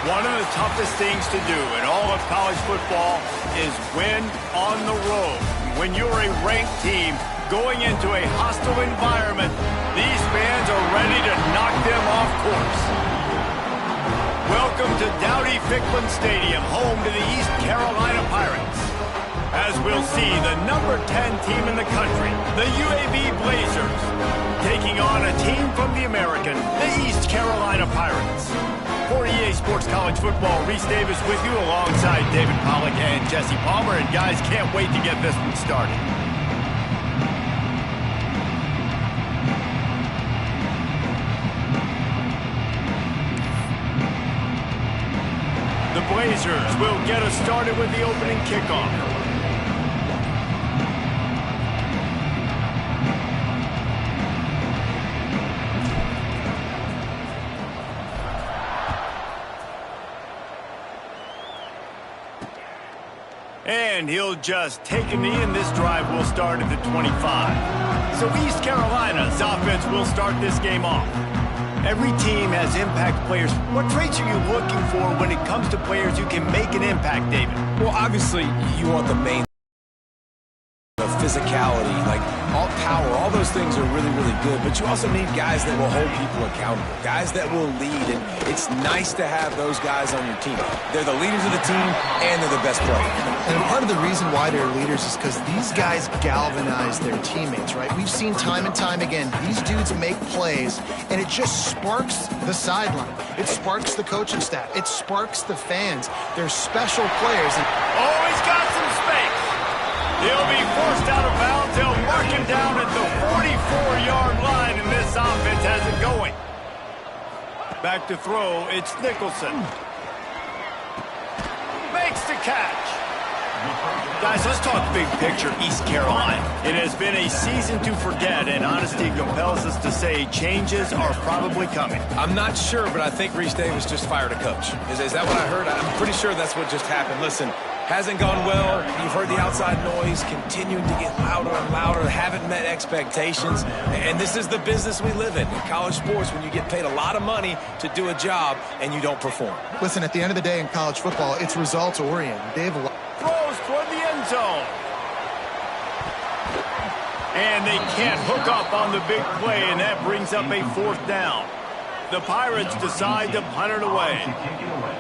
One of the toughest things to do in all of college football is win on the road. When you're a ranked team going into a hostile environment, these fans are ready to knock them off course. Welcome to Dowdy-Ficklen Stadium, home to the East Carolina Pirates. As we'll see, the number 10 team in the country, the UAB Blazers, taking on a team from the American, the East Carolina Pirates. For EA Sports College Football, Reese Davis with you alongside David Pollack and Jesse Palmer. And guys, can't wait to get this one started. The Blazers will get us started with the opening kickoff. And he'll just take a knee, and this drive will start at the 25. So East Carolina's offense will start this game off. Every team has impact players. What traits are you looking for when it comes to players who can make an impact, David? Well, obviously, you want the main physicality, like all power, all those things are really, really good, but you also need guys that will hold people accountable, guys that will lead, and it's nice to have those guys on your team. They're the leaders of the team, and they're the best players. And part of the reason why they're leaders is because these guys galvanize their teammates, right? We've seen time and time again, these dudes make plays, and it just sparks the sideline. It sparks the coaching staff. It sparks the fans. They're special players. Oh, he's got some space. He'll be forced out of bounds. They'll mark him down at the 44-yard line, and this offense has it going. Back to throw, it's Nicholson. Makes the catch. Guys, let's talk big picture East Carolina. It has been a season to forget, and honesty compels us to say changes are probably coming. I'm not sure, but I think Reese Davis just fired a coach. Is that what I heard? I'm pretty sure that's what just happened. Listen, hasn't gone well. You've heard the outside noise continuing to get louder and louder, haven't met expectations, and this is the business we live in college sports, when you get paid a lot of money to do a job and you don't perform. Listen, at the end of the day in college football, it's results-oriented. They have a lot. Throws toward the end zone. And they can't hook up on the big play, and that brings up a fourth down. The Pirates decide to punt it away.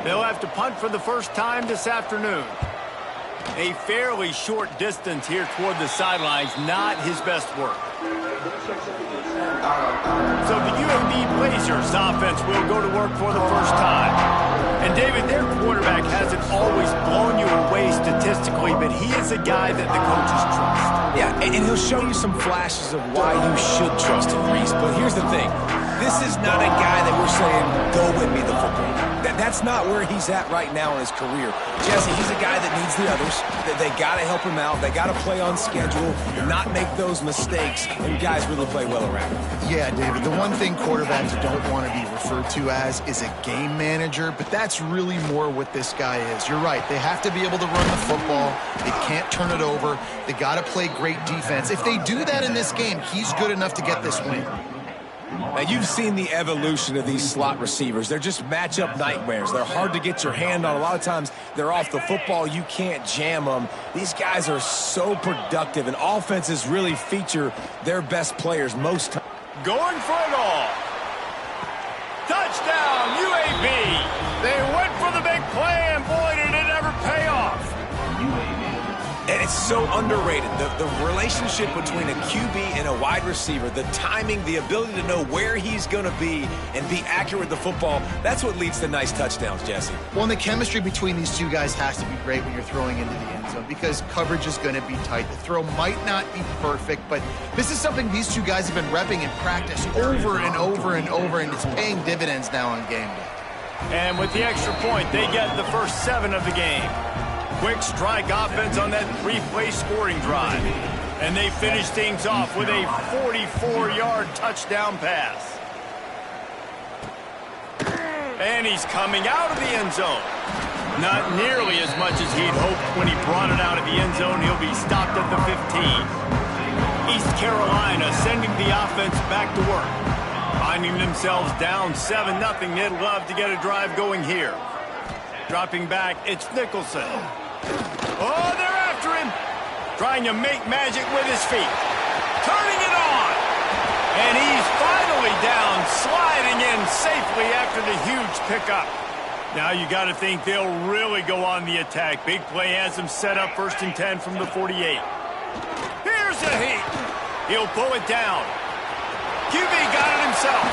They'll have to punt for the first time this afternoon. A fairly short distance here toward the sidelines, not his best work. So the UAB Blazers offense will go to work for the first time. And David, their quarterback hasn't always blown you away statistically, but he is a guy that the coaches trust. Yeah, and he'll show you some flashes of why you should trust him, Reese. But here's the thing. This is not a guy that we're saying, go with me the football. That's not where he's at right now in his career. Jesse, he's a guy that needs the others. They got to help him out. They got to play on schedule, not make those mistakes, and guys really play well around him. Yeah, David, the one thing quarterbacks don't want to be referred to as is a game manager, but that's really more what this guy is. You're right. They have to be able to run the football. They can't turn it over. They got to play great defense. If they do that in this game, he's good enough to get this win. Now, you've seen the evolution of these slot receivers. They're just matchup nightmares. They're hard to get your hand on. A lot of times, they're off the football. You can't jam them. These guys are so productive, and offenses really feature their best players most times. Going for it all. Touchdown, UAB. They went for the big play, and boy, did it ever pay off. And it's so underrated. The relationship between a QB and a wide receiver, the timing, the ability to know where he's going to be and be accurate with the football, that's what leads to nice touchdowns, Jesse. Well, and the chemistry between these two guys has to be great when you're throwing into the end zone because coverage is going to be tight. The throw might not be perfect, but this is something these two guys have been repping in practice over and over and over, and it's paying dividends now on game day. And with the extra point, they get the first 7 of the game. Quick strike offense on that 3-play scoring drive. And they finish things off with a 44-yard touchdown pass. And he's coming out of the end zone. Not nearly as much as he'd hoped when he brought it out of the end zone. He'll be stopped at the 15. East Carolina sending the offense back to work. Finding themselves down 7-0. They'd love to get a drive going here. Dropping back, it's Nicholson. Oh, they're after him. Trying to make magic with his feet. Turning it on. And he's finally down, sliding in safely after the huge pickup. Now you got to think they'll really go on the attack. Big play has them set up 1st and 10 from the 48. Here's a heat. He'll pull it down. QB got it himself.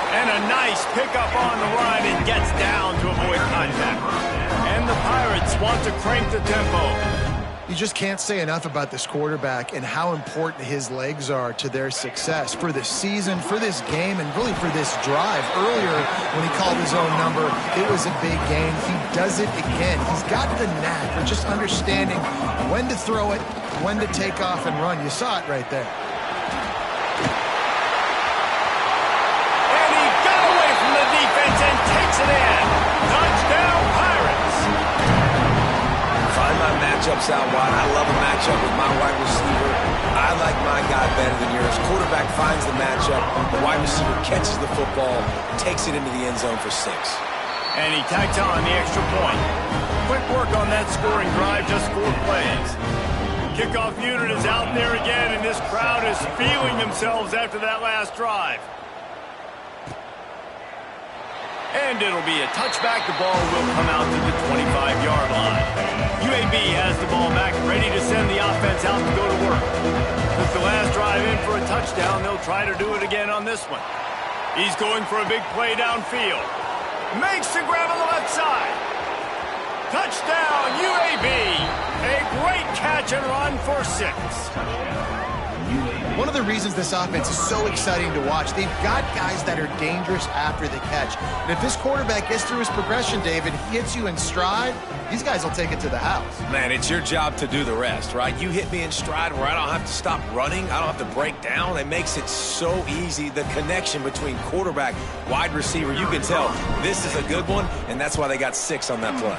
And a nice pickup on the run and gets down to avoid contact. And the Pirates want to crank the tempo. You just can't say enough about this quarterback and how important his legs are to their success for this season, for this game, and really for this drive. Earlier, when he called his own number, it was a big gain. He does it again. He's got the knack of just understanding when to throw it, when to take off and run. You saw it right there. And he got away from the defense and takes it in. Touchdown, Pirates. Find my matchups out wide. I love a matchup with my wide receiver. I like my guy better than yours. Quarterback finds the matchup. The wide receiver catches the football, takes it into the end zone for 6. And he tacks on the extra point. Quick work on that scoring drive, just 4 plays. Kickoff unit is out there again, and this crowd is feeling themselves after that last drive. And it'll be a touchback. The ball will come out to the 25-yard line. UAB has the ball back, ready to send the offense out to go to work. With the last drive in for a touchdown, they'll try to do it again on this one. He's going for a big play downfield. Makes the grab on the left side. Touchdown, UAB. A great catch and run for 6. One of the reasons this offense is so exciting to watch, they've got guys that are dangerous after the catch. And if this quarterback gets through his progression, David, he hits you in stride, these guys will take it to the house. Man, it's your job to do the rest, right? You hit me in stride where I don't have to stop running. I don't have to break down. It makes it so easy. The connection between quarterback, wide receiver, you can tell this is a good one, and that's why they got 6 on that play.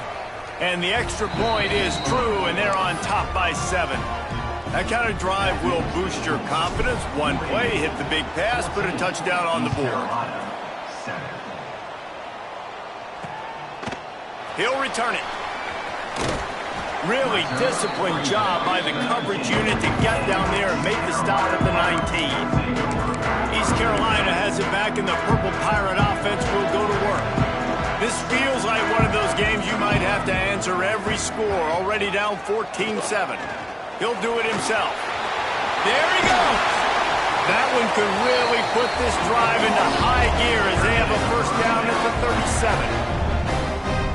And the extra point is true, and they're on top by 7. That kind of drive will boost your confidence. One play, hit the big pass, put a touchdown on the board. He'll return it. Really disciplined job by the coverage unit to get down there and make the stop at the 19. East Carolina has it back, and the Purple Pirate offense will go to work. This feels like one of those games you might have to answer every score, already down 14-7. He'll do it himself. There he goes. That one could really put this drive into high gear as they have a first down at the 37.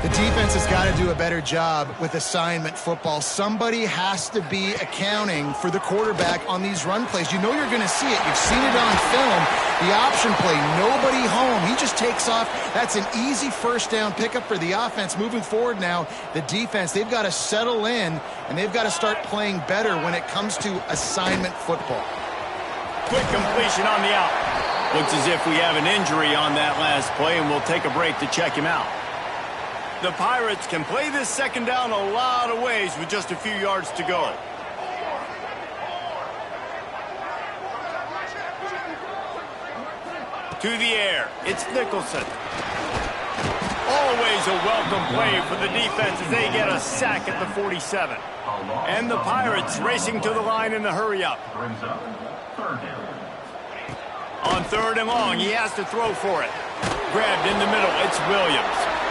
The defense has got to do a better job with assignment football. Somebody has to be accounting for the quarterback on these run plays. You know you're going to see it. You've seen it on film. The option play, nobody home. He just takes off. That's an easy first down pickup for the offense. Moving forward now, the defense, they've got to settle in, and they've got to start playing better when it comes to assignment football. Quick completion on the out. Looks as if we have an injury on that last play, and we'll take a break to check him out. The Pirates can play this second down a lot of ways with just a few yards to go. To the air, it's Nicholson. Always a welcome play for the defense as they get a sack at the 47. And the Pirates racing to the line in the hurry-up. On 3rd and long, he has to throw for it. Grabbed in the middle, it's Williams.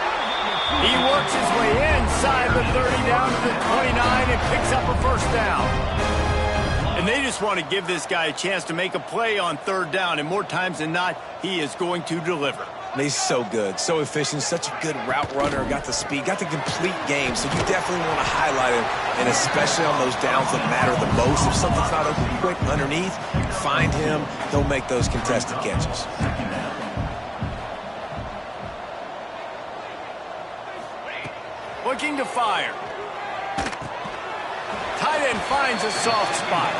He works his way inside the 30 down to the 29 and picks up a first down. And they just want to give this guy a chance to make a play on 3rd down, and more times than not, he is going to deliver. He's so good, so efficient, such a good route runner, got the speed, got the complete game, so you definitely want to highlight him, and especially on those downs that matter the most. If something's not open quick underneath, find him, he'll make those contested catches. Looking to fire. Tight end finds a soft spot.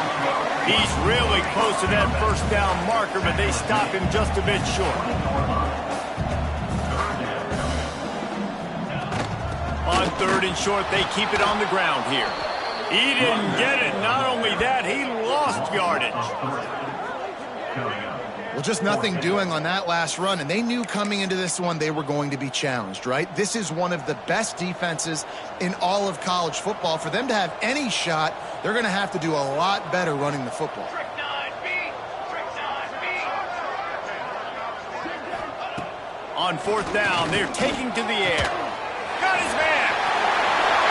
He's really close to that first down marker, but they stop him just a bit short. On 3rd and short, they keep it on the ground here. He didn't get it. Not only that, he lost yardage. Well, just nothing doing on that last run, and they knew coming into this one they were going to be challenged, right? This is one of the best defenses in all of college football. For them to have any shot, they're going to have to do a lot better running the football. On fourth down, they're taking to the air. Got his man.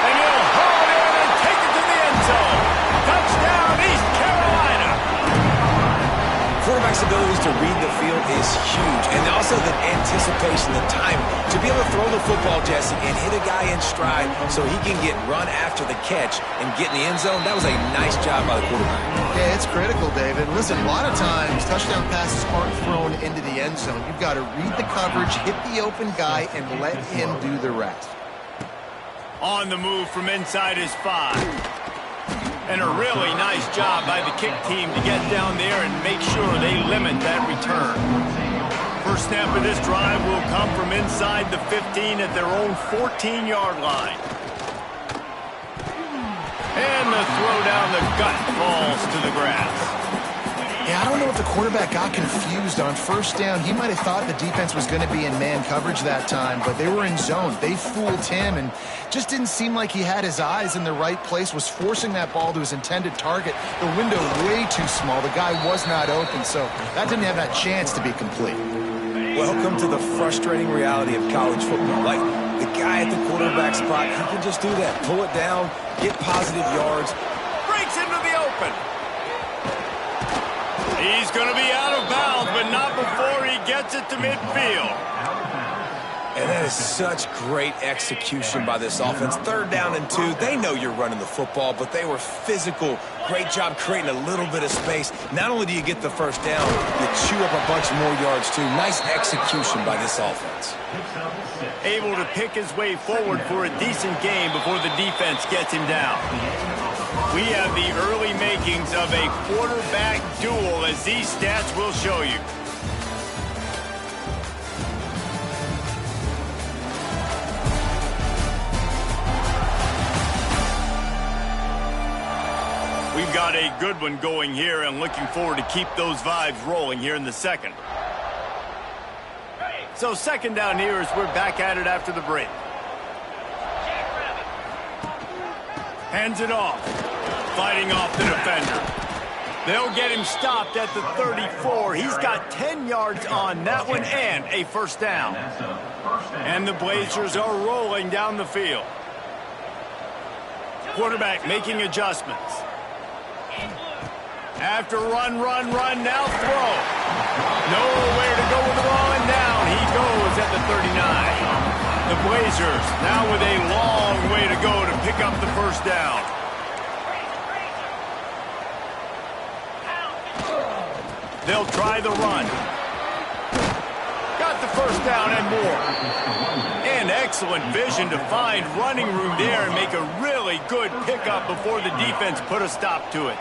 And he'll haul it in and take it to the end zone. Touchdown, East Carolina. Quarterback's abilities to read the field is huge. And also the anticipation, the time to be able to throw the football, Jesse, and hit a guy in stride so he can get run after the catch and get in the end zone. That was a nice job by the quarterback. Yeah, it's critical, David. Listen, a lot of times touchdown passes aren't thrown into the end zone. You've got to read the coverage, hit the open guy, and let him do the rest. On the move from inside his 5. And a really nice job by the kick team to get down there and make sure they limit that return. First snap of this drive will come from inside the 15 at their own 14-yard line. And the throw down the gut falls to the grass. Yeah, I don't know if the quarterback got confused on first down. He might have thought the defense was going to be in man coverage that time, but they were in zone. They fooled him and just didn't seem like he had his eyes in the right place, was forcing that ball to his intended target. The window way too small. The guy was not open, so that didn't have that chance to be complete. Welcome to the frustrating reality of college football. Like, the guy at the quarterback spot, he can just do that. Pull it down, get positive yards. Breaks into the open. He's going to be out of bounds, but not before he gets it to midfield. And that is such great execution by this offense. Third down and 2. They know you're running the football, but they were physical. Great job creating a little bit of space. Not only do you get the first down, you chew up a bunch more yards, too. Nice execution by this offense. Able to pick his way forward for a decent game before the defense gets him down. We have the early makings of a quarterback duel, as these stats will show you. We've got a good one going here, and looking forward to keep those vibes rolling here in the second. So second down here as we're back at it after the break. Hands it off. Fighting off the defender. They'll get him stopped at the 34. He's got 10 yards on that one and a first down. And the Blazers are rolling down the field. Quarterback making adjustments. After run, now throw. Nowhere to go with the ball, and down he goes at the 39. The Blazers now with a long way to go to pick up the first down. They'll try the run. Got the first down and more. And excellent vision to find running room there and make a really good pickup before the defense put a stop to it.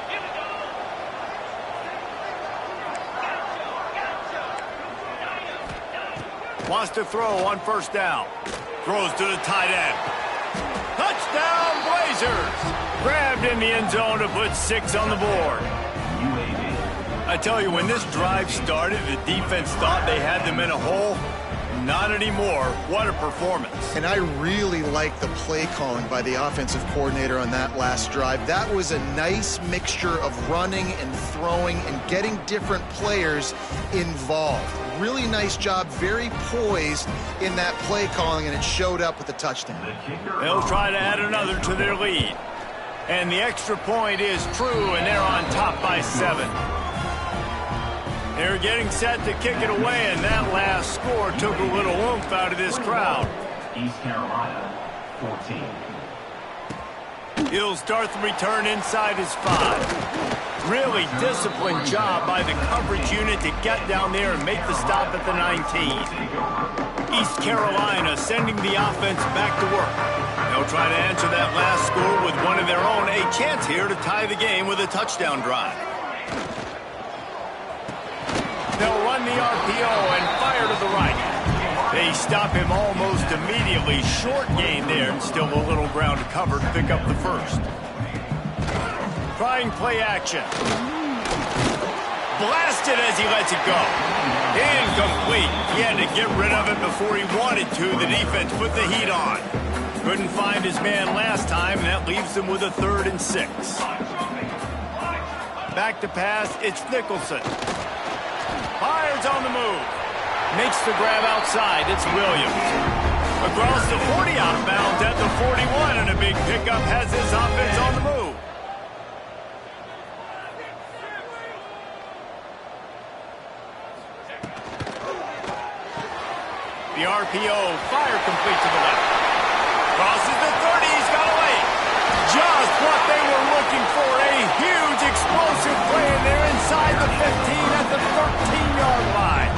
Wants to throw on first down. Throws to the tight end. Touchdown, Blazers! Grabbed in the end zone to put 6 on the board. I tell you, when this drive started, the defense thought they had them in a hole. Not anymore. What a performance. And I really like the play calling by the offensive coordinator on that last drive. That was a nice mixture of running and throwing and getting different players involved. Really nice job, very poised in that play calling, and it showed up with a touchdown. They'll try to add another to their lead. And the extra point is true, and they're on top by 7. They're getting set to kick it away, and that last score took a little oomph out of this crowd. East Carolina, 14. He'll start the return inside his 5. Really disciplined job by the coverage unit to get down there and make the stop at the 19. East Carolina sending the offense back to work. They'll try to answer that last score with one of their own. A chance here to tie the game with a touchdown drive. They'll run the RPO and fire to the right. They stop him almost immediately. Short gain there, and still a little ground to cover to pick up the first. Trying play action. Blasted as he lets it go. Incomplete. He had to get rid of it before he wanted to. The defense put the heat on. Couldn't find his man last time, and that leaves him with a 3rd and 6. Back to pass, it's Nicholson. Fires on the move. Makes the grab outside, it's Williams. Across the 40, out of bounds at the 41, and a big pickup has this offense on the move. The RPO, fire complete to the left. Crosses the 30, he's got a lane. Just what they were looking for, a huge explosive play, and they're inside the 15 at the 13-yard line.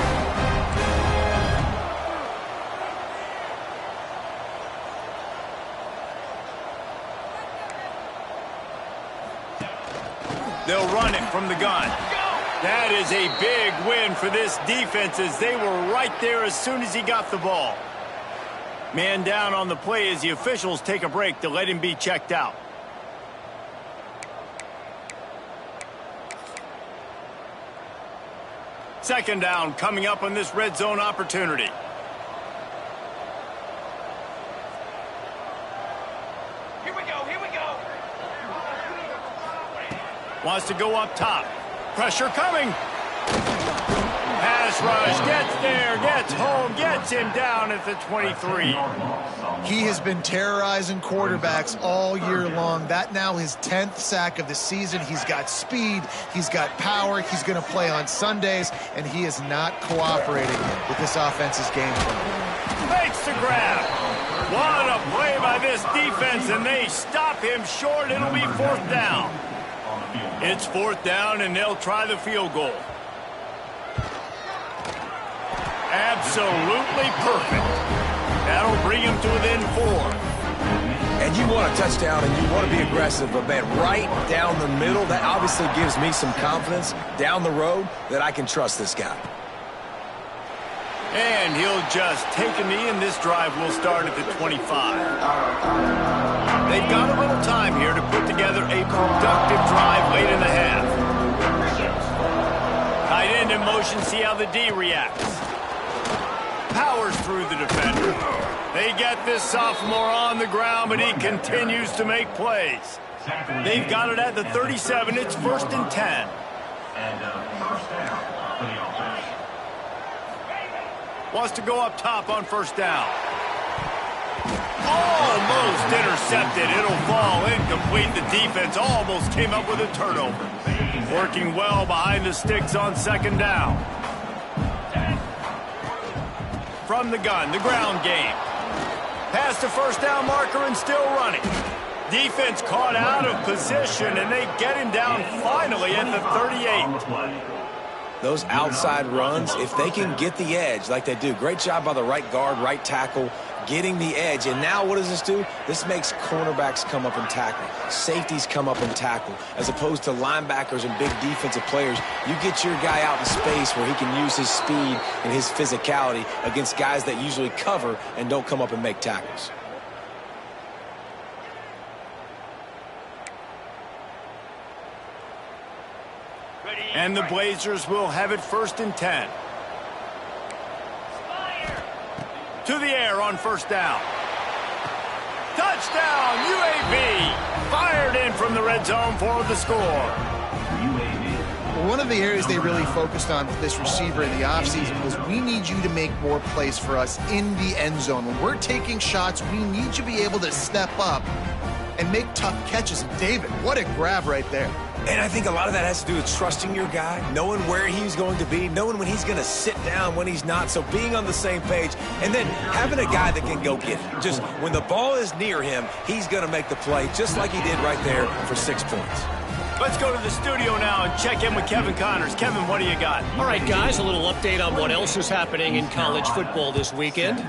They'll run it from the gun. That is a big win for this defense as they were right there as soon as he got the ball. Man down on the play as the officials take a break to let him be checked out. Second down coming up on this red zone opportunity. Here we go. Wants to go up top. Pressure coming. Pass rush, gets there, gets home, gets him down at the 23. He has been terrorizing quarterbacks all year long. That now his 10th sack of the season. He's got speed, he's got power, he's going to play on Sundays, and he is not cooperating with this offense's game plan. Makes the grab. What a play by this defense, and they stop him short. It'll be 4th down. It's 4th down, and they'll try the field goal. Absolutely perfect. That'll bring him to within 4. And you want a touchdown, and you want to be aggressive, but, man, right down the middle, that obviously gives me some confidence down the road that I can trust this guy. And he'll just take a knee, and this drive will start at the 25. They've got a little time here to put together a productive drive late in the half. Tight end in motion, see how the D reacts. Powers through the defender. They get this sophomore on the ground, but he continues to make plays. They've got it at the 37. It's 1st and 10. And first down for the offense. Wants to go up top on 1st down. Almost intercepted. It'll fall incomplete. The defense almost came up with a turnover. Working well behind the sticks on 2nd down. From the gun, the ground game. Past the 1st down marker and still running. Defense caught out of position, and they get him down finally at the 38. Those outside runs, if they can get the edge like they do, great job by the right guard, right tackle, getting the edge. And now what does this do? This makes cornerbacks come up and tackle. Safeties come up and tackle. As opposed to linebackers and big defensive players, you get your guy out in space where he can use his speed and his physicality against guys that usually cover and don't come up and make tackles. And the Blazers will have it 1st and 10. To the air on 1st down. Touchdown, UAB. Fired in from the red zone for the score. One of the areas they really focused on with this receiver in the offseason was we need you to make more plays for us in the end zone. When we're taking shots, we need you to be able to step up and make tough catches. And David, what a grab right there. And I think a lot of that has to do with trusting your guy, knowing where he's going to be, knowing when he's going to sit down, when he's not. So being on the same page, and then having a guy that can go get it. Just when the ball is near him, he's going to make the play, just like he did right there for 6 points. Let's go to the studio now and check in with Kevin Connors. Kevin, what do you got? All right, guys, a little update on what else is happening in college football this weekend.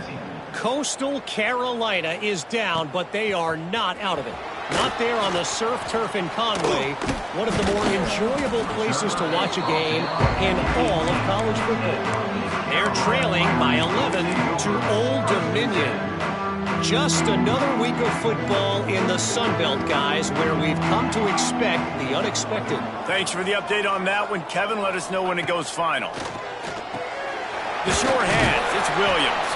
Coastal Carolina is down, but they are not out of it. Not there on the surf turf in Conway, one of the more enjoyable places to watch a game in all of college football. They're trailing by 11 to Old Dominion. Just another week of football in the Sun Belt, guys, where we've come to expect the unexpected. Thanks for the update on that one, Kevin. Let us know when it goes final. The sure hands, it's Williams.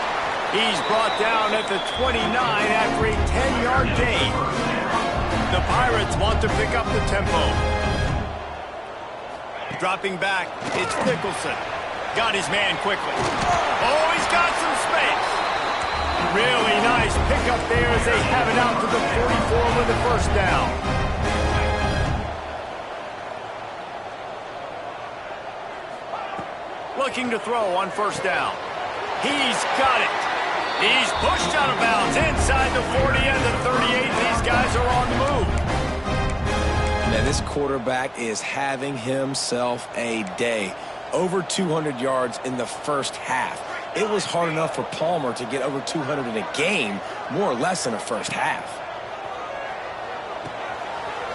He's brought down at the 29 after a 10-yard gain. The Pirates want to pick up the tempo. Dropping back, it's Nicholson. Got his man quickly. Oh, he's got some space. Really nice pickup there as they have it out to the 44 with the first down. Looking to throw on first down. He's got it. He's pushed out of bounds inside the 40 and the 38. These guys are on the move. Now, this quarterback is having himself a day. Over 200 yards in the first half. It was hard enough for Palmer to get over 200 in a game, more or less in a first half.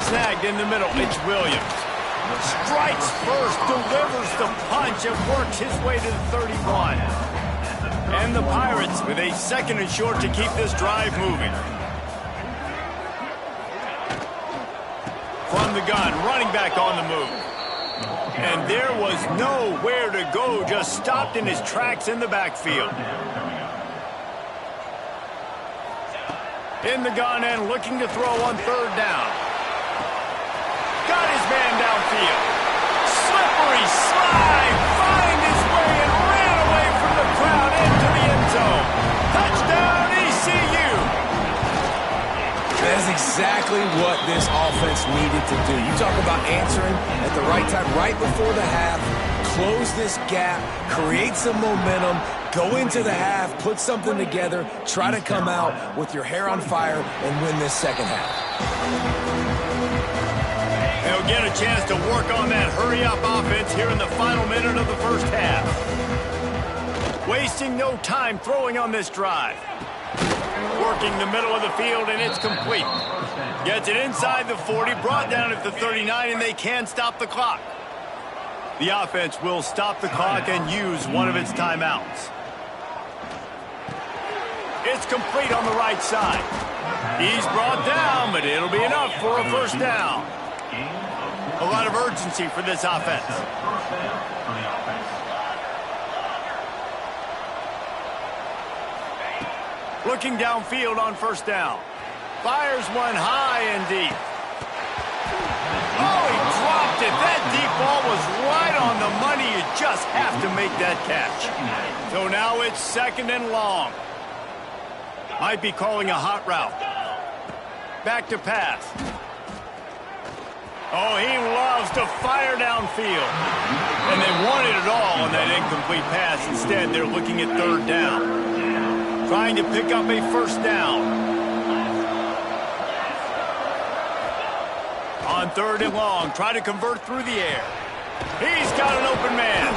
Snagged in the middle, it's Williams. Strikes first, delivers the punch, and works his way to the 31. And the Pirates with a second and short to keep this drive moving. From the gun, running back on the move. And there was nowhere to go, just stopped in his tracks in the backfield. In the gun and looking to throw on third down. Got his man downfield. Slippery slide, find his way and ran away from the crowd into the end zone. Touchdown, ECU. That is exactly what this offense needed to do. You talk about answering at the right time, right before the half, close this gap, create some momentum, go into the half, put something together, try to come out with your hair on fire and win this second half. They'll get a chance to work on that hurry-up offense here in the final minute of the first half. Wasting no time throwing on this drive. Working the middle of the field, and it's complete. Gets it inside the 40, brought down at the 39, and they can stop the clock. The offense will stop the clock and use one of its timeouts. It's complete on the right side. He's brought down, but it'll be enough for a first down. A lot of urgency for this offense. Looking downfield on first down. Fires one high and deep. Oh, he dropped it. That deep ball was right on the money. You just have to make that catch. So now it's second and long. Might be calling a hot route. Back to pass. Oh, he loves to fire downfield. And they wanted it all on that incomplete pass. Instead, they're looking at third down. Trying to pick up a first down. On third and long, try to convert through the air. He's got an open man.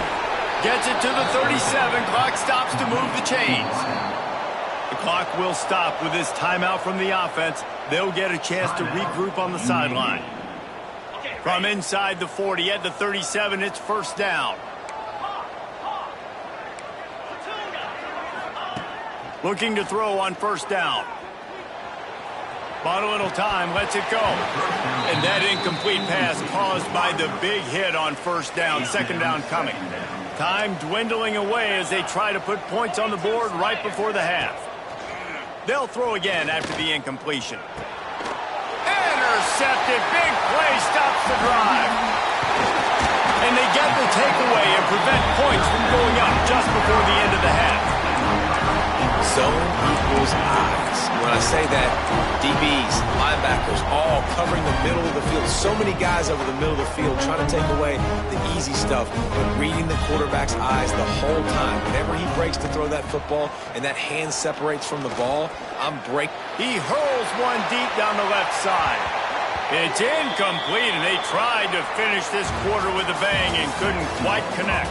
Gets it to the 37. Clock stops to move the chains. The clock will stop with this timeout from the offense. They'll get a chance to regroup on the sideline. From inside the 40 at the 37, it's first down. Looking to throw on first down. Bought a little time, lets it go. And that incomplete pass caused by the big hit on first down, second down coming. Time dwindling away as they try to put points on the board right before the half. They'll throw again after the incompletion. Intercepted, big play, stops the drive. And they get the takeaway and prevent points from going up just before the end of the half. Zone equals eyes. When I say that, DBs, linebackers, all covering the middle of the field. So many guys over the middle of the field trying to take away the easy stuff, but reading the quarterback's eyes the whole time. Whenever he breaks to throw that football and that hand separates from the ball, I'm breaking. He hurls one deep down the left side. It's incomplete, and they tried to finish this quarter with a bang and couldn't quite connect.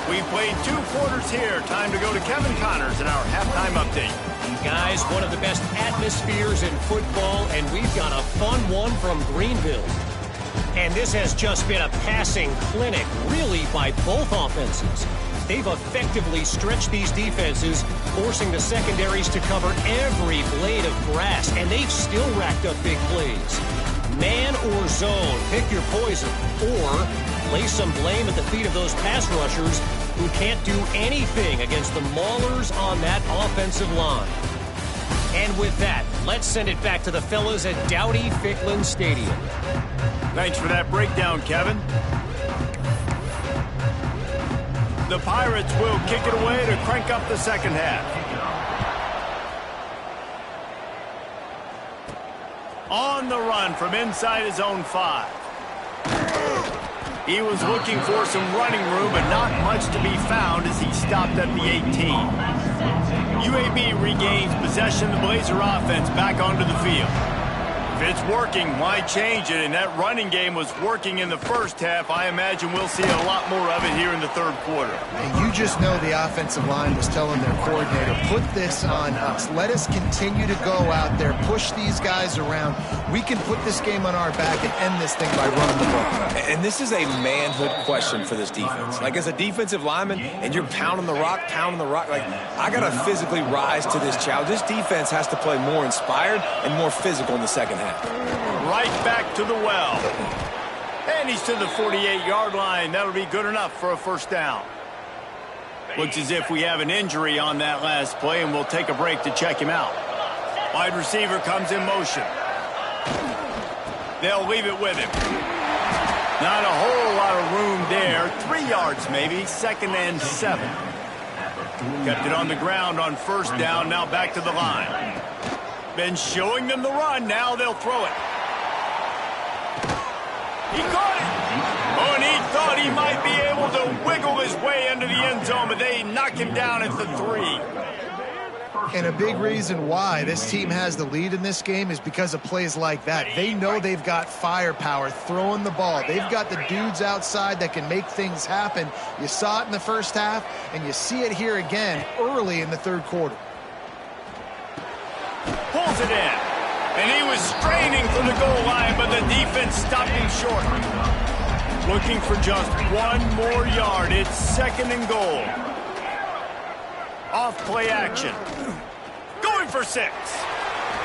We played 2 quarters here. Time to go to Kevin Connors in our halftime update. Guys, one of the best atmospheres in football, and we've got a fun one from Greenville. And this has just been a passing clinic, really, by both offenses. They've effectively stretched these defenses, forcing the secondaries to cover every blade of grass, and they've still racked up big plays. Man or zone, pick your poison, or lay some blame at the feet of those pass rushers who can't do anything against the maulers on that offensive line. And with that, let's send it back to the fellas at Dowdy-Ficklin Stadium. Thanks for that breakdown, Kevin. The Pirates will kick it away to crank up the second half. On the run from inside his own 5. He was looking for some running room, but not much to be found as he stopped at the 18. UAB regains possession of the Blazer offense back onto the field. If it's working, why change it? And that running game was working in the first half. I imagine we'll see a lot more of it here in the third quarter. And you just know the offensive line was telling their coordinator, put this on us. Let us continue to go out there, push these guys around. We can put this game on our back and end this thing by running the ball. And this is a manhood question for this defense. Like, as a defensive lineman, and you're pounding the rock, like, I got to physically rise to this challenge. This defense has to play more inspired and more physical in the second half. Right back to the well. And he's to the 48-yard line. That'll be good enough for a first down. Looks as if we have an injury on that last play, and we'll take a break to check him out. Wide receiver comes in motion. They'll leave it with him. Not a whole lot of room there. 3 yards maybe, 2nd and 7. Kept it on the ground on first down, now back to the line. Been showing them the run, now they'll throw it. He caught it! Oh, and he thought he might be able to wiggle his way into the end zone, but they knock him down at the 3. And a big reason why this team has the lead in this game is because of plays like that. They know they've got firepower throwing the ball. They've got the dudes outside that can make things happen. You saw it in the first half, and you see it here again early in the third quarter. Pulls it in. And he was straining for the goal line, but the defense stopped him short. Looking for just 1 more yard. It's 2nd and goal. Off play action. Going for 6.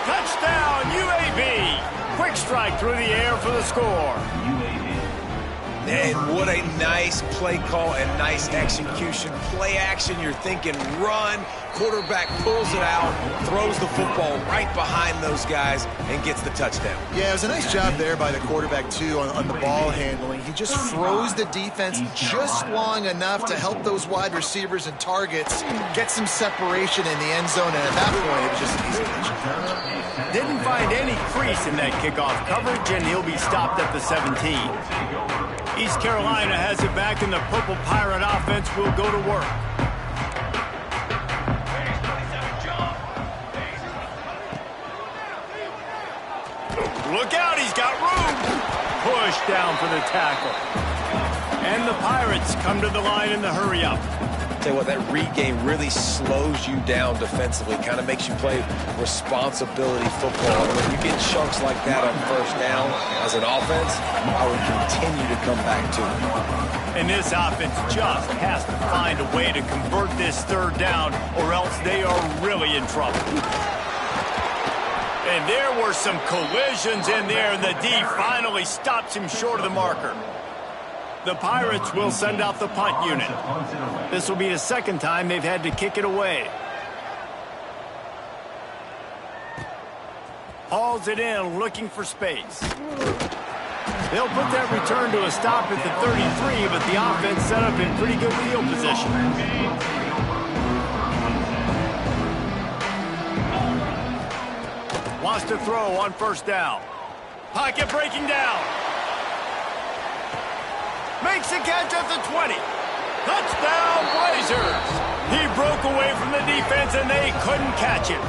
Touchdown, UAB. Quick strike through the air for the score. And what a nice play call and nice execution. Play action, you're thinking run. Quarterback pulls it out, throws the football right behind those guys, and gets the touchdown. Yeah, it was a nice job there by the quarterback, too, on the ball handling. He just froze the defense just long enough to help those wide receivers and targets get some separation in the end zone, and at that point, it was just an easy catch. Didn't find any crease in that kickoff coverage, and he'll be stopped at the 17. East Carolina has it back, and the Purple Pirate offense will go to work. Look out, he's got room. Push down for the tackle. And the Pirates come to the line in the hurry-up. Tell you what, that read game really slows you down defensively, kind of makes you play responsibility football. And when you get chunks like that on first down as an offense, I would continue to come back to it. And this offense just has to find a way to convert this third down, or else they are really in trouble. And there were some collisions in there, and the D finally stops him short of the marker. The Pirates will send out the punt unit. This will be the 2nd time they've had to kick it away. Hauls it in, looking for space. They'll put that return to a stop at the 33, but the offense set up in pretty good field position. Wants to throw on first down. Pocket breaking down. Makes the catch at the 20. Touchdown, Blazers. He broke away from the defense, and they couldn't catch him.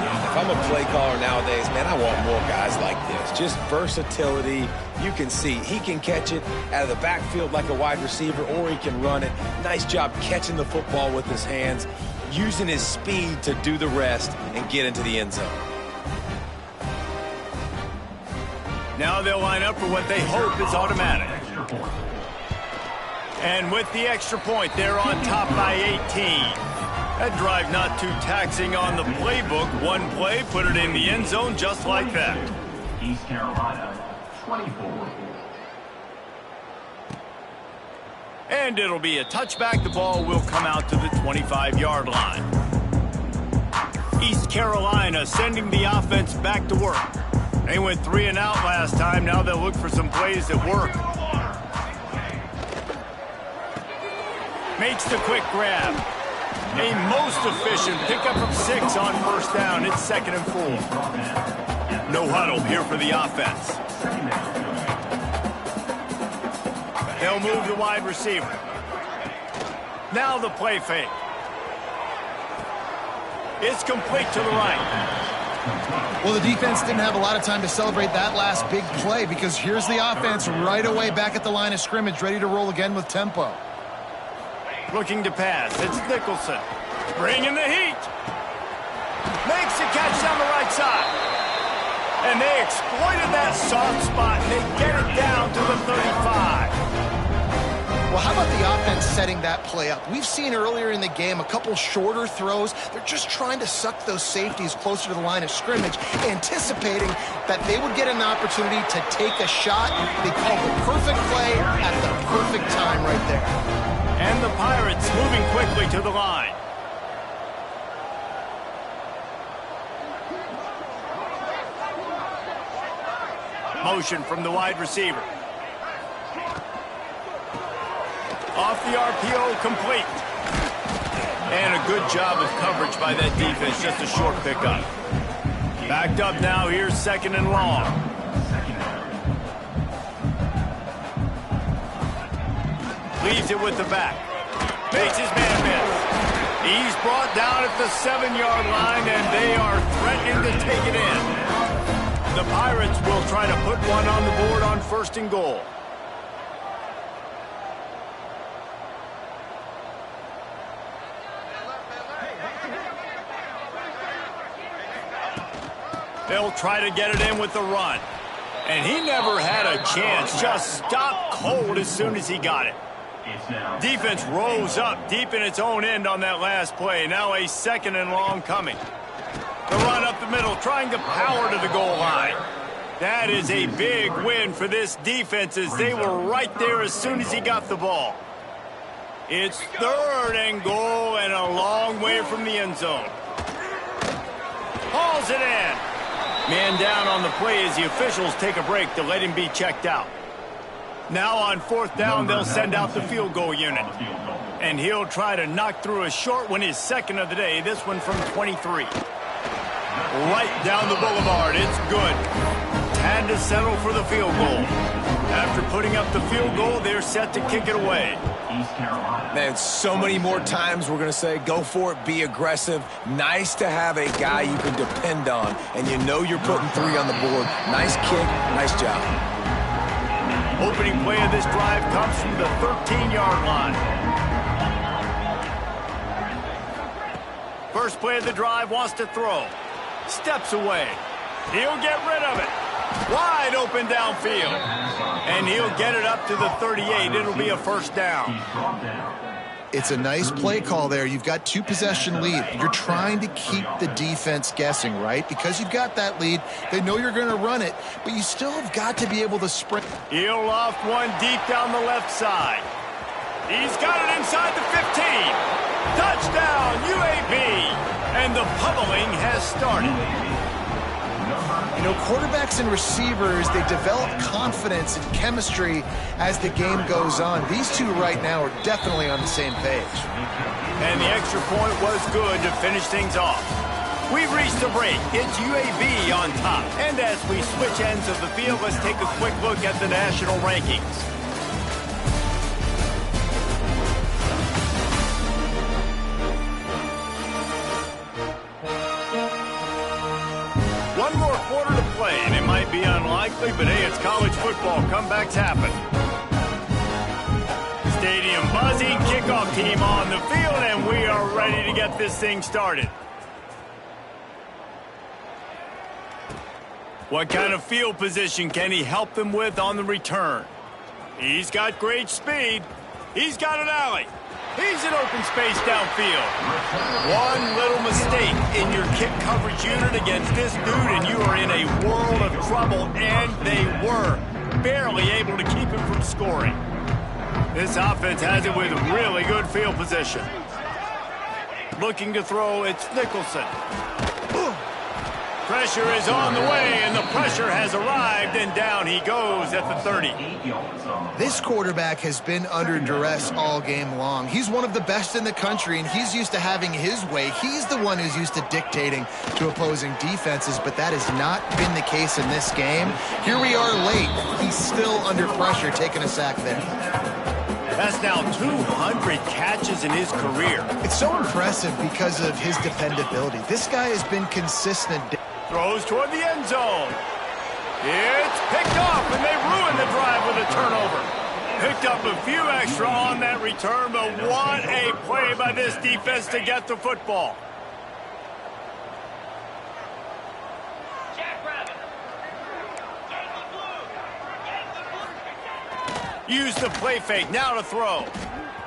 If I'm a play caller nowadays, man, I want more guys like this. Just versatility. You can see he can catch it out of the backfield like a wide receiver, or he can run it. Nice job catching the football with his hands, using his speed to do the rest and get into the end zone. Now they'll line up for what they hope is automatic. And with the extra point, they're on top by 18. That drive not too taxing on the playbook. One play, put it in the end zone just like that. East Carolina, 24. And it'll be a touchback. The ball will come out to the 25-yard line. East Carolina sending the offense back to work. They went 3 and out last time. Now they'll look for some plays that work. Makes the quick grab. A most efficient pickup of 6 on first down. It's 2nd and 4. No huddle here for the offense. They'll move the wide receiver. Now the play fake. It's complete to the right. Well, the defense didn't have a lot of time to celebrate that last big play because here's the offense right away back at the line of scrimmage, ready to roll again with tempo. Looking to pass. It's Nicholson. Bringing the heat. Makes the catch down the right side. And they exploited that soft spot, and they get it down to the 35. Well, how about the offense setting that play up? We've seen earlier in the game a couple shorter throws. They're just trying to suck those safeties closer to the line of scrimmage, anticipating that they would get an opportunity to take a shot. They called the perfect play at the perfect time right there. And the Pirates moving quickly to the line. Motion from the wide receiver. Off the RPO, complete. And a good job of coverage by that defense, just a short pickup. Backed up now, here's 2nd and long. Leaves it with the back. Makes his man miss. He's brought down at the 7-yard line, and they are threatening to take it in. The Pirates will try to put one on the board on 1st and goal. They'll try to get it in with the run. And he never had a chance. Just stopped cold as soon as he got it. Defense rose up deep in its own end on that last play. Now a 2nd and long coming. The run up the middle, trying to power to the goal line. That is a big win for this defense as they were right there as soon as he got the ball. It's 3rd and goal and a long way from the end zone. Hauls it in. Man down on the play as the officials take a break to let him be checked out. Now on 4th down, they'll send out the field goal unit. And he'll try to knock through a short one, his 2nd of the day, this one from 23. Right down the boulevard, it's good. Had to settle for the field goal. After putting up the field goal, they're set to kick it away. Man, so many more times we're going to say, go for it, be aggressive. Nice to have a guy you can depend on, and you know you're putting 3 on the board. Nice kick, nice job. Opening play of this drive comes from the 13-yard line. First play of the drive, wants to throw. Steps away. He'll get rid of it. Wide open downfield. And he'll get it up to the 38. It'll be a 1st down. It's a nice play call there. You've got 2-possession lead. You're trying to keep the defense guessing, right? Because you've got that lead. They know you're going to run it, but you still have got to be able to sprint. He'll loft one deep down the left side. He's got it inside the 15. Touchdown, UAB. And the pummeling has started. You know, quarterbacks and receivers, they develop confidence and chemistry as the game goes on. These two right now are definitely on the same page. And the extra point was good to finish things off. We've reached a break. It's UAB on top. And as we switch ends of the field, let's take a quick look at the national rankings. One more quarter to play, and it might be unlikely, but hey, it's college football. Comebacks happen. Stadium buzzing, kickoff team on the field, and we are ready to get this thing started. What kind of field position can he help them with on the return? He's got great speed. He's got an alley. He's in open space downfield. One little mistake in your kick coverage unit against this dude, and you are in a world of trouble, and they were barely able to keep him from scoring. This offense has it with really good field position. Looking to throw, it's Nicholson. Pressure is on the way, and the pressure has arrived, and down he goes at the 30. This quarterback has been under duress all game long. He's one of the best in the country, and he's used to having his way. He's the one who's used to dictating to opposing defenses, but that has not been the case in this game. Here we are late. He's still under pressure, taking a sack there. That's now 200 catches in his career. It's so impressive because of his dependability. This guy has been consistent. Throws toward the end zone. It's picked off, and they ruin the drive with a turnover. Picked up a few extra on that return, but what a play by this defense to get the football. Use the play fake, now to throw.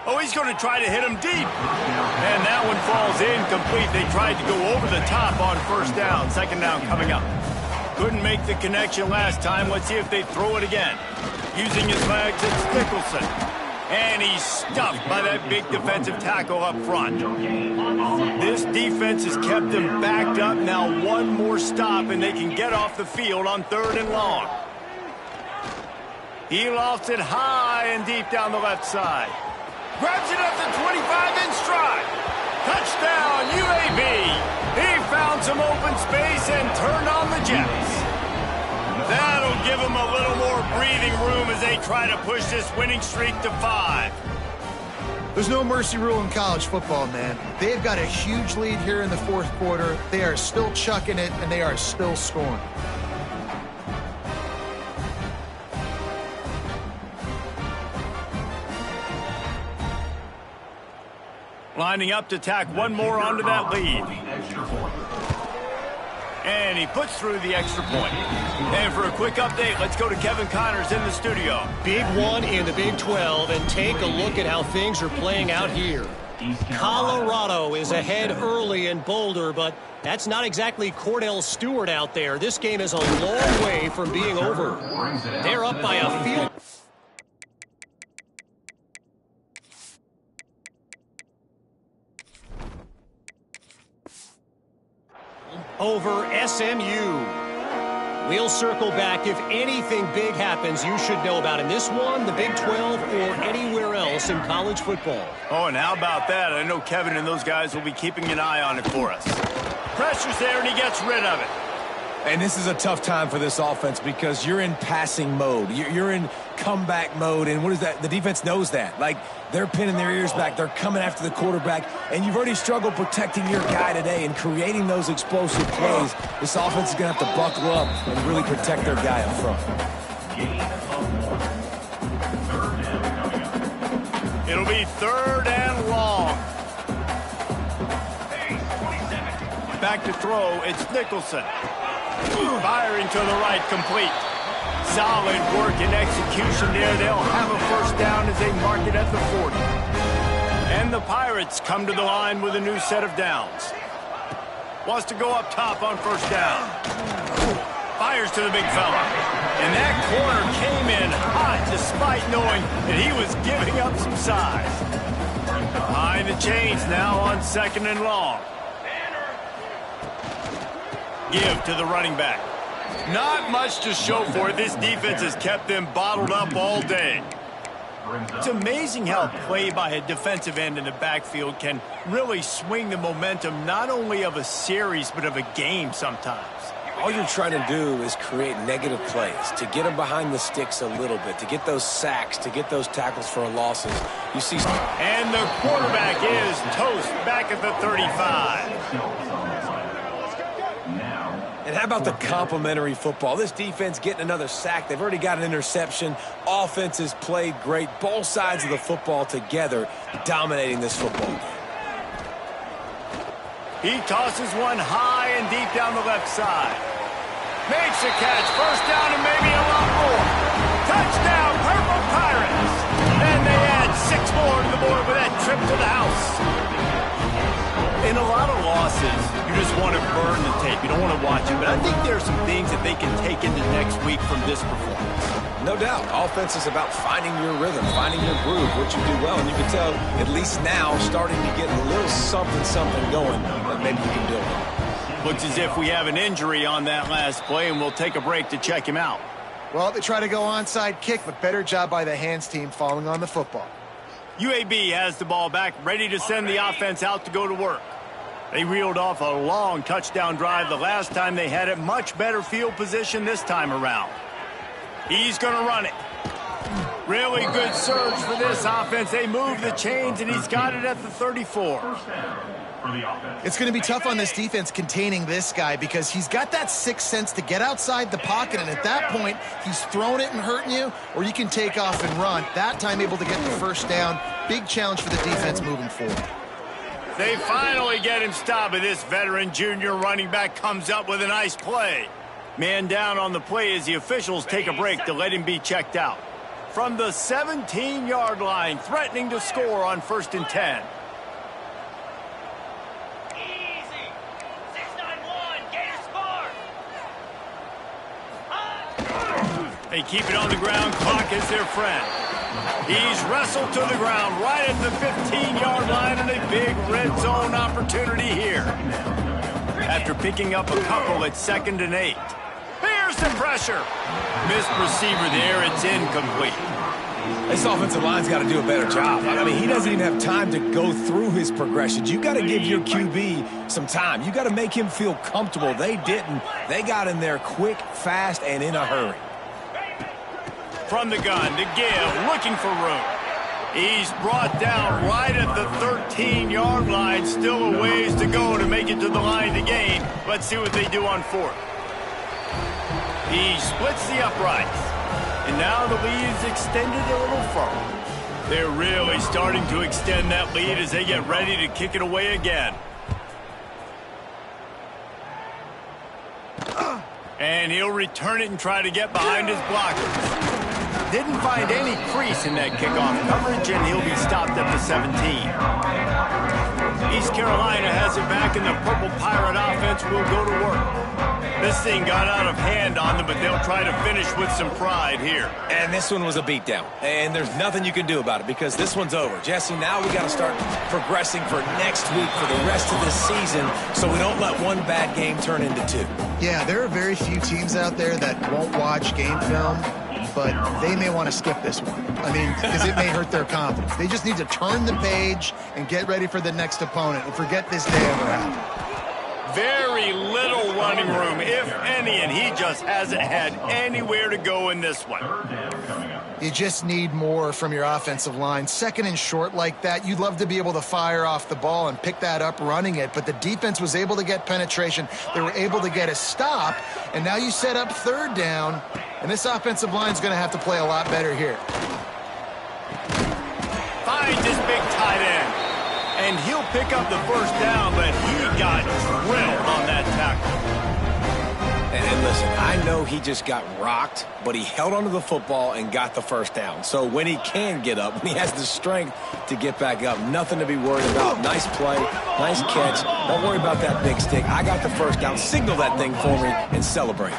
Oh, he's going to try to hit him deep. And that one falls incomplete. They tried to go over the top on first down. Second down coming up. Couldn't make the connection last time. Let's see if they throw it again. Using his legs, it's Nicholson. And he's stuffed by that big defensive tackle up front. This defense has kept them backed up. Now one more stop, and they can get off the field on 3rd and long. He lofts it high and deep down the left side. Grabs it at the 25 in stride. Touchdown, UAB. He found some open space and turned on the Jets. That'll give them a little more breathing room as they try to push this winning streak to 5. There's no mercy rule in college football, man. They've got a huge lead here in the 4th quarter. They are still chucking it, and they are still scoring. Lining up to tack one more onto that lead. And he puts through the extra point. And for a quick update, let's go to Kevin Connors in the studio. Big one in the Big 12, and take a look at how things are playing out here. Colorado is ahead early in Boulder, but that's not exactly Cordell Stewart out there. This game is a long way from being over. They're up by a field. Over SMU. We'll circle back. If anything big happens, you should know about in this one, the Big 12, or anywhere else in college football. Oh, and how about that? I know Kevin and those guys will be keeping an eye on it for us. Pressure's there, and he gets rid of it. And this is a tough time for this offense because you're in passing mode. You're in comeback mode, and what is that? The defense knows that. Like, they're pinning their ears back. They're coming after the quarterback, and you've already struggled protecting your guy today and creating those explosive plays. This offense is going to have to buckle up and really protect their guy up front. It'll be 3rd and long. Back to throw, it's Nicholson. Firing to the right, complete. Solid work and execution there. They'll have a first down as they mark it at the 40. And the Pirates come to the line with a new set of downs. Wants to go up top on first down. Fires to the big fella. And that corner came in hot despite knowing that he was giving up some size. Behind the chains now on 2nd and long. Give to the running back. Not much to show for it. This defense has kept them bottled up all day. It's amazing how play by a defensive end in the backfield can really swing the momentum not only of a series but of a game sometimes. All you're trying to do is create negative plays, to get them behind the sticks a little bit, to get those sacks, to get those tackles for losses. You see, and the quarterback is toast back at the 35. And how about the complimentary football? This defense getting another sack. They've already got an interception. Offense has played great. Both sides of the football together dominating this football game. He tosses one high and deep down the left side. Makes a catch. First down and maybe a lot more. Touchdown, Purple Pirates. And they add 6 more to the board with that trip to the house. In a lot of losses, you just want to burn the tape. You don't want to watch it. But I think there are some things that they can take into next week from this performance. No doubt. Offense is about finding your rhythm, finding your groove, what you do well. And you can tell, at least now, starting to get a little something going that maybe you can build on. Looks as if we have an injury on that last play, and we'll take a break to check him out. Well, they try to go onside kick, but better job by the hands team falling on the football. UAB has the ball back, ready to send the offense out to go to work. They reeled off a long touchdown drive the last time they had it. Much better field position this time around. He's going to run it. Really good surge for this offense. They move the chains, and he's got it at the 34. It's going to be tough on this defense containing this guy because he's got that sixth sense to get outside the pocket, and at that point, he's throwing it and hurting you, or you can take off and run. That time able to get the first down. Big challenge for the defense moving forward. They finally get him stopped, but this veteran junior running back comes up with a nice play. Man down on the play as the officials take a break to let him be checked out. From the 17-yard line, threatening to score on 1st and 10. Easy. 691. Gator score. They keep it on the ground. Clock is their friend. He's wrestled to the ground right at the 15-yard line, and a big red zone opportunity here. After picking up a couple at 2nd and 8. Here's the pressure. Missed receiver there. It's incomplete. This offensive line's got to do a better job. I mean, he doesn't even have time to go through his progressions. You got to give your QB some time. You got to make him feel comfortable. They didn't. They got in there quick, fast, and in a hurry. From the gun to give, looking for room. He's brought down right at the 13-yard line. Still a ways to go to make it to the line to gain. Let's see what they do on 4th. He splits the uprights. And now the lead is extended a little further. They're really starting to extend that lead as they get ready to kick it away again. And he'll return it and try to get behind his blockers. Didn't find any crease in that kickoff coverage, and he'll be stopped at the 17. East Carolina has it back, and the Purple Pirate offense will go to work. This thing got out of hand on them, but they'll try to finish with some pride here. And this one was a beatdown, and there's nothing you can do about it because this one's over. Jesse, now we got to start progressing for next week for the rest of this season so we don't let one bad game turn into 2. Yeah, there are very few teams out there that won't watch game film, but they may want to skip this one. I mean, because it may hurt their confidence. They just need to turn the page and get ready for the next opponent and forget this day ever happened. Very little running room, if any, and he just hasn't had anywhere to go in this one. You just need more from your offensive line. 2nd and short like that, you'd love to be able to fire off the ball and pick that up running it, but the defense was able to get penetration. They were able to get a stop, and now you set up 3rd down, and this offensive line's going to have to play a lot better here. Finds his big tight end. And he'll pick up the first down, but he got drilled on that tackle. And listen, I know he just got rocked, but he held onto the football and got the first down. So when he can get up, when he has the strength to get back up, nothing to be worried about. Nice play, nice catch. Don't worry about that big stick. I got the first down. Signal that thing for me and celebrate.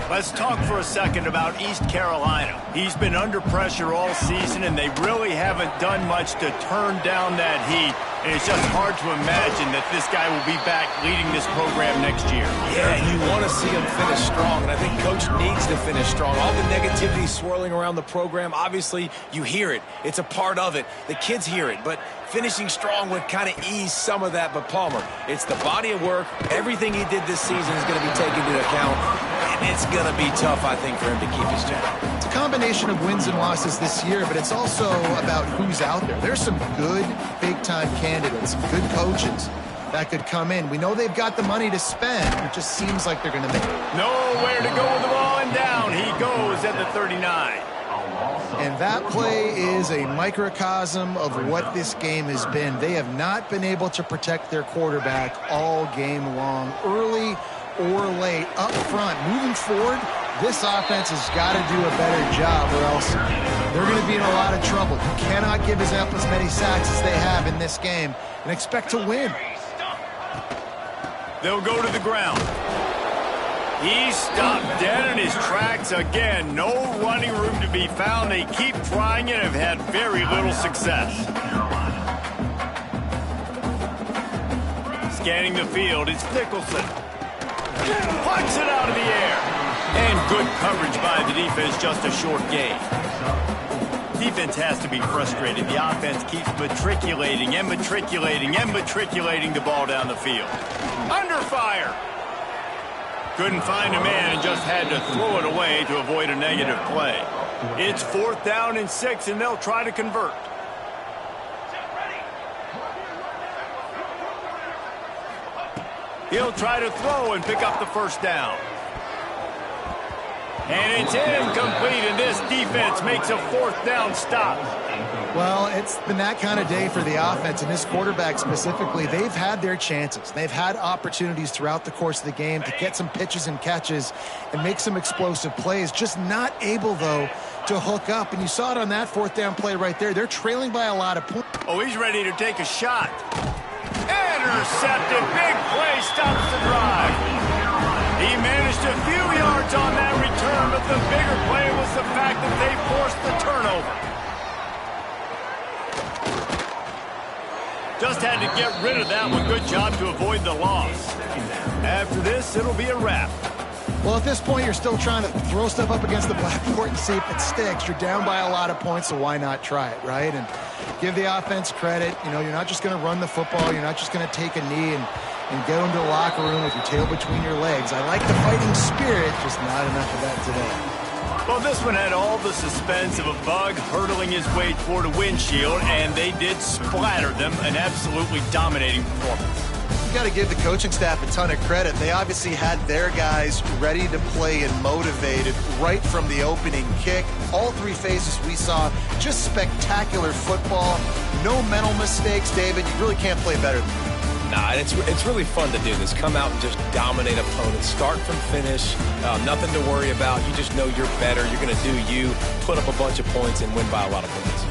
Let's talk for a second about East Carolina. He's been under pressure all season, and they really haven't done much to turn down that heat. And it's just hard to imagine that this guy will be back leading this program next year. Yeah, you want to see him finish strong, and I think Coach needs to finish strong. All the negativity swirling around the program, obviously you hear it. It's a part of it. The kids hear it, but finishing strong would kind of ease some of that. But Palmer, it's the body of work. Everything he did this season is going to be taken into account, and it's going to be tough, I think, for him to keep his job. It's a combination of wins and losses this year, but it's also about who's out there. There's some good big-time candidates, some good coaches that could come in. We know they've got the money to spend. It just seems like they're going to make it. Nowhere to go with the ball, and down he goes at the 39. And that play is a microcosm of what this game has been. They have not been able to protect their quarterback all game long. Early, or late up front. Moving forward, this offense has got to do a better job or else they're going to be in a lot of trouble. You cannot give us up as many sacks as they have in this game and expect to win. They'll go to the ground. He's stopped dead in his tracks again. No running room to be found. They keep trying it and have had very little success. Scanning the field, it's Nicholson. Punts it out of the air. And good coverage by the defense, just a short gain. Defense has to be frustrated. The offense keeps matriculating and matriculating and matriculating the ball down the field. Under fire. Couldn't find a man and just had to throw it away to avoid a negative play. It's 4th down and 6, and they'll try to convert. He'll try to throw and pick up the first down. And it's incomplete, and this defense makes a 4th down stop. Well, it's been that kind of day for the offense, and this quarterback specifically. They've had their chances. They've had opportunities throughout the course of the game to get some pitches and catches and make some explosive plays. Just not able, though, to hook up. And you saw it on that 4th down play right there. They're trailing by a lot of points. Oh, he's ready to take a shot. Intercepted. Big play stops the drive. He managed a few yards on that return, but the bigger play was the fact that they forced the turnover. Just had to get rid of that one. Good job to avoid the loss. After this, it'll be a wrap. Well, at this point, you're still trying to throw stuff up against the blackboard and see if it sticks. You're down by a lot of points, so why not try it, right? And give the offense credit. You know, you're not just going to run the football. You're not just going to take a knee and go into the locker room with your tail between your legs. I like the fighting spirit, just not enough of that today. Well, this one had all the suspense of a bug hurtling his way toward a windshield, and they did splatter them. An absolutely dominating performance. You got to give the coaching staff a ton of credit. They obviously had their guys ready to play and motivated right from the opening kick. All 3 phases we saw, just spectacular football. No mental mistakes, David. You really can't play better than that. Nah, it's really fun to do this. Come out and just dominate opponents. Start from finish. Nothing to worry about. You just know you're better. You're going to do you, put up a bunch of points, and win by a lot of points.